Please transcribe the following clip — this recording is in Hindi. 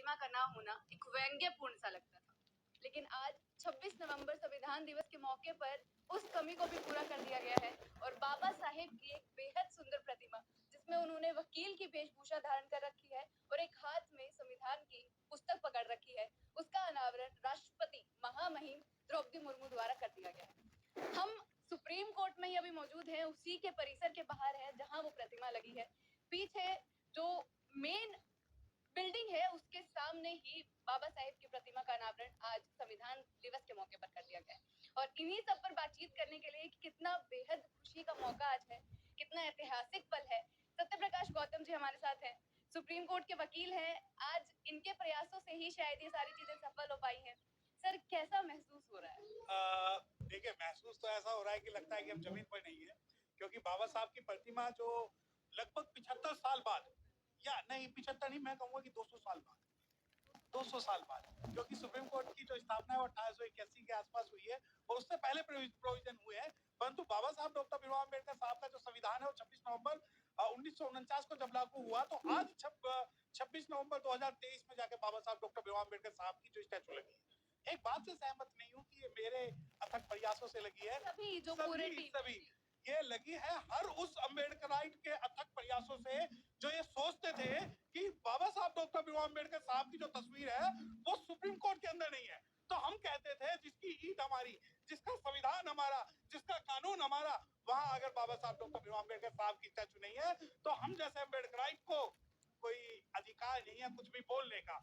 प्रतिमा का ना होना एक व्यंग्यपूर्ण सा लगता था, लेकिन आज 26 नवंबर संविधान दिवस के मौके पर उस कमी को भी पूरा कर दिया गया है और बाबा साहेब की एक बेहद सुंदर प्रतिमा जिसमें उन्होंने वकील की वेशभूषा धारण कर रखी है और एक हाथ में संविधान की पुस्तक पकड़ रखी है, उसका अनावरण राष्ट्रपति महामहिम द्रौपदी मुर्मू द्वारा कर दिया गया है। हम सुप्रीम कोर्ट में ही अभी मौजूद हैं, उसी के परिसर के बाहर है जहां वो प्रतिमा लगी है। पीछे जो मेन बिल्डिंग है उसके सामने ही बाबा साहेब की प्रतिमा का अनावरण आज संविधान दिवस के मौके पर कर दिया गया है और इन्हीं सब पर बातचीत करने के लिए कि कितना बेहद खुशी का मौका आज है, कितना ऐतिहासिक पल है। सत्य प्रकाश गौतम जी हमारे साथ हैं, सुप्रीम कोर्ट के वकील हैं। आज इनके प्रयासों से ही शायद ये सारी चीजें सफल हो पाई हैं। सर, कैसा महसूस हो रहा है? देखिए, महसूस तो ऐसा हो रहा है कि लगता है कि हम जमीन पर नहीं है, क्योंकि बाबा साहब की प्रतिमा जो लगभग 75 साल बाद, या नहीं 75 नहीं, मैं कहूंगा कि 200 साल बाद, 200 साल बाद, क्योंकि सुप्रीम कोर्ट की जो स्थापना है वो 1881 के आसपास हुई है और उससे पहले प्रोविजन हुए हैं। परंतु बाबा साहब डॉक्टर भीमराव अम्बेडकर साहब का जो संविधान है वो 26 नवंबर 1949 को जब लागू हुआ, तो आज 26 नवंबर 2023 में जाके बाबा साहब डॉक्टर भीमराव अम्बेडकर साहब की जो स्टैचू लगी है। एक बात से सहमत नहीं हूँ कि ये मेरे अथक प्रयासों से लगी है, सभी ये लगी है हर उस अम्बेडकराइट के अथक प्रयासों से जो ये सोचते थे कि बाबा साहब डॉक्टर भीमराव अम्बेडकर साहब की जो तस्वीर है वो सुप्रीम कोर्ट के अंदर नहीं है। तो हम कहते थे जिसकी ईट हमारी, जिसका संविधान हमारा, जिसका कानून हमारा, वहां अगर बाबा साहब डॉक्टर भीमराव अम्बेडकर साहब की स्टैचू नहीं है तो हम जैसे अम्बेडकराइट को कोई अधिकार नहीं है कुछ भी बोलने का।